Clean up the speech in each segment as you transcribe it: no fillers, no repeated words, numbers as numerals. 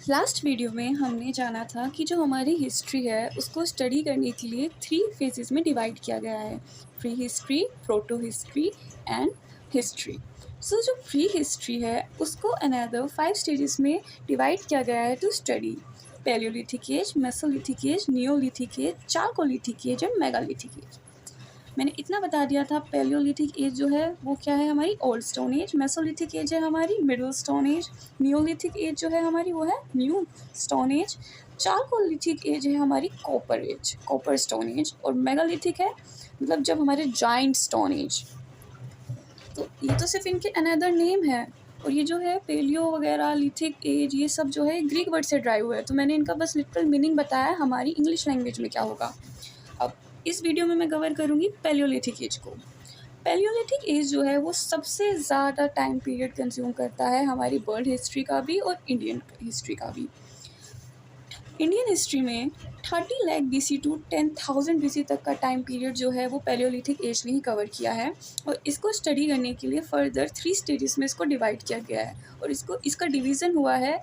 Last video में हमने जाना था कि जो हमारी हिस्ट्री है उसको स्टडी करने के लिए 3 फेजेस में डिवाइड किया गया है। Prehistory, protohistory and history. So जो प्री हिस्ट्री है उसको अनदर 5 स्टेजेस में डिवाइड किया गया है to study. Palaeolithic age, Mesolithic age, Neolithic age, chalcolithic age and Megalithic age. मैंने इतना बता दिया था, पैलियोलिथिक एज जो है वो क्या है, हमारी old stone age. Mesolithic age है हमारी middle stone age. Neolithic age जो है हमारी वो है new stone age. Chalcolithic age है हमारी copper age, copper stone age. और मेगालिथिक है मतलब जब हमारे जाइंट स्टोन एज। तो ये तो सिर्फ इनके अनदर नेम है। और ये जो है पेलियो वगैरह, लिथिक एज, ये सब जो है ग्रीक वर्ड से ड्राइव हुआ है। तो मैंने इनका बस लिटरल मीनिंग बताया हमारी इंग्लिश लैंग्वेज में क्या होगा। अब इस वीडियो में मैं कवर करूँगी पैलियोलिथिक एज को। पैलियोलिथिक एज जो है वो सबसे ज़्यादा टाइम पीरियड कंज्यूम करता है हमारी वर्ल्ड हिस्ट्री का भी और इंडियन हिस्ट्री का भी। इंडियन हिस्ट्री में 30 लाख BC टू 10,000 BC तक का टाइम पीरियड जो है वो पैलियोलिथिक एज ने ही कवर किया है। और इसको स्टडी करने के लिए फर्दर 3 स्टेजेस में इसको डिवाइड किया गया है। और इसका डिवीज़न हुआ है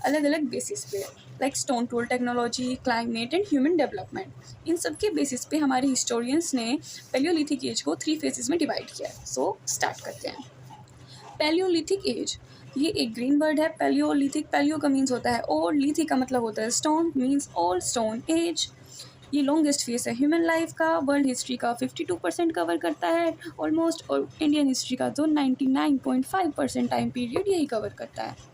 अलग अलग बेसिस पे, like stone tool technology, climate and human development. इन सब के बेसिस पे हमारे हिस्टोरियंस ने पैलियोलिथिक एज को 3 फेजेस में डिवाइड किया है। सो स्टार्ट करते हैं। पैलियोलिथिक एज, ये एक ग्रीन वर्ड है। पैलियोलिथिक, पैलियो का मीन्स होता है ओल्ड, लिथिक का मतलब होता है stone, means old stone as. ये लॉन्गेस्ट फेज है ह्यूमन लाइफ का। वर्ल्ड हिस्ट्री का 52% कवर करता है ऑलमोस्ट। और इंडियन हिस्ट्री का तो 99.5% टाइम पीरियड यही कवर करता है।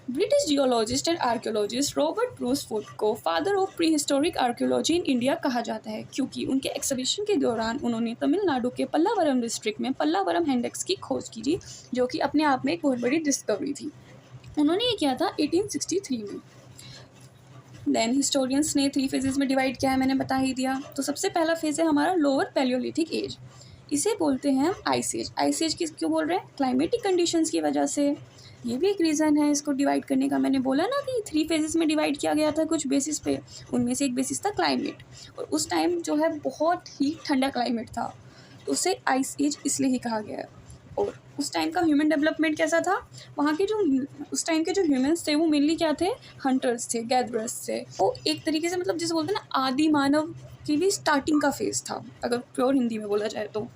British geologist and archaeologist Robert Bruce Foote को father of prehistoric archaeology in India कहा जाता है, क्योंकि उनके एक्सहिबिशन के दौरान उन्होंने तमिलनाडु के पल्लावरम डिस्ट्रिक्ट में पल्लावरम हैंडेक्स की खोज की थी, जो कि अपने आप में एक बहुत बड़ी डिस्कवरी थी। उन्होंने ये किया था 1863 में। देन हिस्टोरियंस ने 3 फेजेस में डिवाइड किया है, मैंने बता ही दिया। तो सबसे पहला फेज है हमारा लोअर पैलियोलिथिक एज। इसे बोलते हैं हम आइस एज। आइस एज किस क्यों बोल रहे हैं? क्लाइमेटिक कंडीशंस की वजह से। ये भी एक रीज़न है इसको डिवाइड करने का। मैंने बोला ना कि 3 फेजेस में डिवाइड किया गया था कुछ बेसिस पे। उनमें से एक बेसिस था क्लाइमेट। और उस टाइम जो है बहुत ही ठंडा क्लाइमेट था, तो उसे आइस एज इसलिए ही कहा गया है। और उस टाइम का ह्यूमन डेवलपमेंट कैसा था? वहाँ के जो उस टाइम के जो ह्यूमंस थे वो मेनली क्या थे? हंटर्स थे, गैदरर्स थे। वो एक तरीके से मतलब जैसे बोलते हैं ना, आदि मानव की भी स्टार्टिंग का फेज़ था, अगर प्योर हिंदी में बोला जाए तो।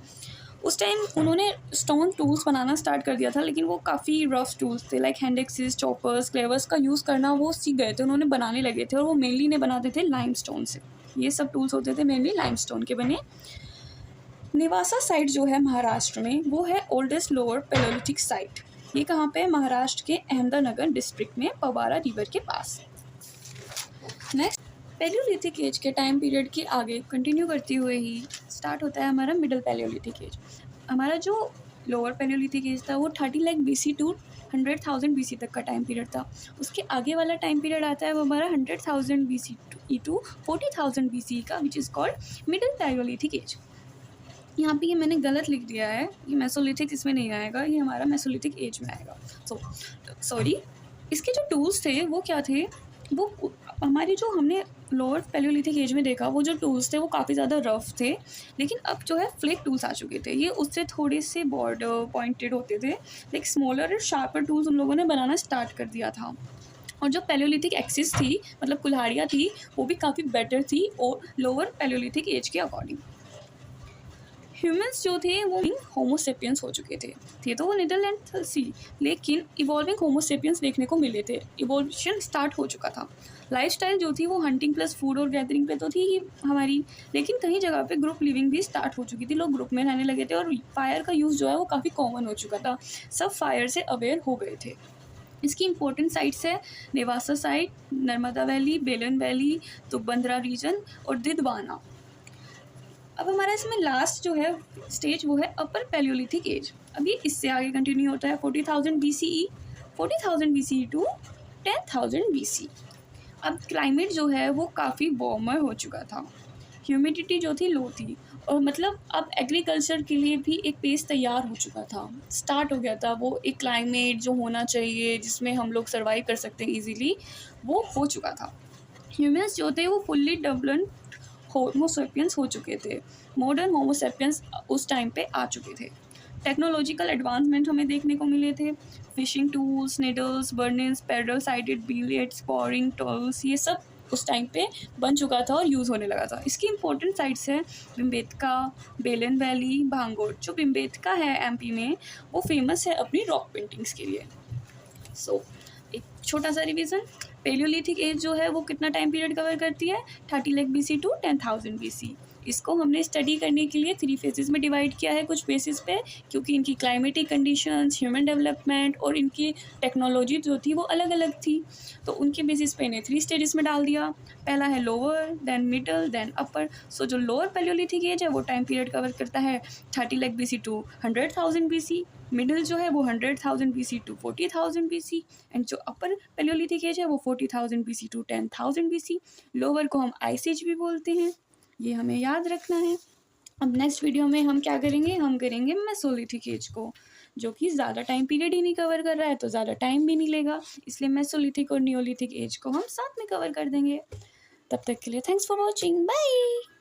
उस टाइम उन्होंने स्टोन टूल्स बनाना स्टार्ट कर दिया था, लेकिन वो काफ़ी रफ टूल्स थे, लाइक हैंडेक्सेस, चॉपर्स, क्लेवर्स का यूज़ करना वो सीख गए थे, उन्होंने बनाने लगे थे। और वो मेनली ने बनाते थे लाइमस्टोन से। ये सब टूल्स होते थे मेनली लाइमस्टोन के बने। नेवासा साइट जो है महाराष्ट्र में, वो है ओल्डेस्ट लोअर पैलियोलिथिक साइट। ये कहाँ पे है? महाराष्ट्र के अहमदनगर डिस्ट्रिक्ट में, पवारा रिवर के पास। नेक्स्ट, पैलियोलिथिक एज के टाइम पीरियड के आगे कंटिन्यू करते हुए ही स्टार्ट होता है हमारा मिडिल पैलियोलिथिक एज। हमारा जो लोअर पैलियोलिथिक एज था वो 30 लाख BC टू 100,000 BC तक का टाइम पीरियड था। उसके आगे वाला टाइम पीरियड आता है वो हमारा 100,000 BC टू 40,000 BC का, which is called middle paleolithic age. यहाँ पे ये मैंने गलत लिख दिया है, ये मेसोलिथिक इसमें नहीं आएगा, ये हमारा मेसोलिथिक एज में आएगा। सॉरी। इसके जो टूल्स थे वो क्या थे? वो हमारे जो हमने लोअर पैलियोलिथिक एज में देखा, वो जो टूल्स थे वो काफ़ी ज़्यादा रफ थे। लेकिन अब जो है फ्लिक टूल्स आ चुके थे। ये उससे थोड़े से बॉर्डर पॉइंटेड होते थे, लाइक स्मॉलर और शार्पर टूल्स उन लोगों ने बनाना स्टार्ट कर दिया था। और जो पैलियोलिथिक एक्सिस थी, मतलब कुल्हाड़ियाँ थी, वो भी काफ़ी बेटर थी और लोअर पैलियोलिथिक एज के अकॉर्डिंग। ह्यूमंस जो थे वो होमोसेपियंस हो चुके थे तो वो नीदरलैंड सी, लेकिन इवॉल्विंग होमोसेपियंस देखने को मिले थे। इवोल्यूशन स्टार्ट हो चुका था। लाइफस्टाइल जो थी वो हंटिंग प्लस फूड और गैदरिंग पे तो थी ही हमारी, लेकिन कहीं जगह पे ग्रुप लिविंग भी स्टार्ट हो चुकी थी। लोग ग्रुप में रहने लगे थे और फायर का यूज़ जो है वो काफ़ी कॉमन हो चुका था। सब फायर से अवेयर हो गए थे। इसकी इंपॉर्टेंट साइट्स है नेवासा साइट, नर्मदा वैली, बेलन वैली, तुबंद्रा रीजन और दिदवाना। अब हमारा इसमें लास्ट जो है स्टेज वो है अपर पैलियोलिथिक एज। अब ये इससे आगे कंटिन्यू होता है 40,000 BCE, 40,000 BCE टू 10,000 BC। अब क्लाइमेट जो है वो काफ़ी वार्मर हो चुका था, ह्यूमिडिटी जो थी लो थी, और मतलब अब एग्रीकल्चर के लिए भी एक पेस तैयार हो चुका था, स्टार्ट हो गया था। वो एक क्लाइमेट जो होना चाहिए जिसमें हम लोग सर्वाइव कर सकते हैं ईजीली, वो हो चुका था। ह्यूमंस जो थे वो फुल्ली डेवलप्ड होमोसेपियंस हो चुके थे। मॉडर्न होमोसेपियंस उस टाइम पे आ चुके थे। टेक्नोलॉजिकल एडवांसमेंट हमें देखने को मिले थे। Fishing tools, needles, burnings, paddle sided billiards, pouring tools, ये सब उस टाइम पे बन चुका था और यूज़ होने लगा था। इसकी इंपॉर्टेंट साइट्स है भिम्बेटका, बेलन वैली, भांगोड़। जो भिम्बेटका है एमपी में, वो फेमस है अपनी रॉक पेंटिंग्स के लिए। सो एक छोटा सा रिवीजन, पेलियोलिथिक एज जो है वो कितना टाइम पीरियड कवर करती है, 30 लाख BC टू 10,000 BC। इसको हमने स्टडी करने के लिए 3 फेजेस में डिवाइड किया है कुछ बेसिस पे, क्योंकि इनकी क्लाइमेटिक कंडीशंस, ह्यूमन डेवलपमेंट और इनकी टेक्नोलॉजी जो थी वो अलग अलग थी। तो उनके बेसिस पे इन्हें 3 स्टेजेस में डाल दिया। पहला है लोअर, देन मिडल, देन अपर। सो जो लोअर पेलियोलिथिक एज है वो टाइम पीरियड कवर करता है 30 lakh BC to 100,000 BC। Middle जो है वो 100,000 BC टू 40,000 BC। एंड जो अपर पेलियोलिथिक एज है वो 40,000 BC टू 10,000 BC। लोअर को हम आइस एज भी बोलते हैं, ये हमें याद रखना है। अब नेक्स्ट वीडियो में हम क्या करेंगे, हम करेंगे मेसोलिथिक एज को, जो कि ज़्यादा टाइम पीरियड ही नहीं कवर कर रहा है, तो ज़्यादा टाइम भी नहीं लेगा, इसलिए मेसोलिथिक और नियोलिथिक एज को हम साथ में कवर कर देंगे। तब तक के लिए थैंक्स फॉर वॉचिंग, बाय।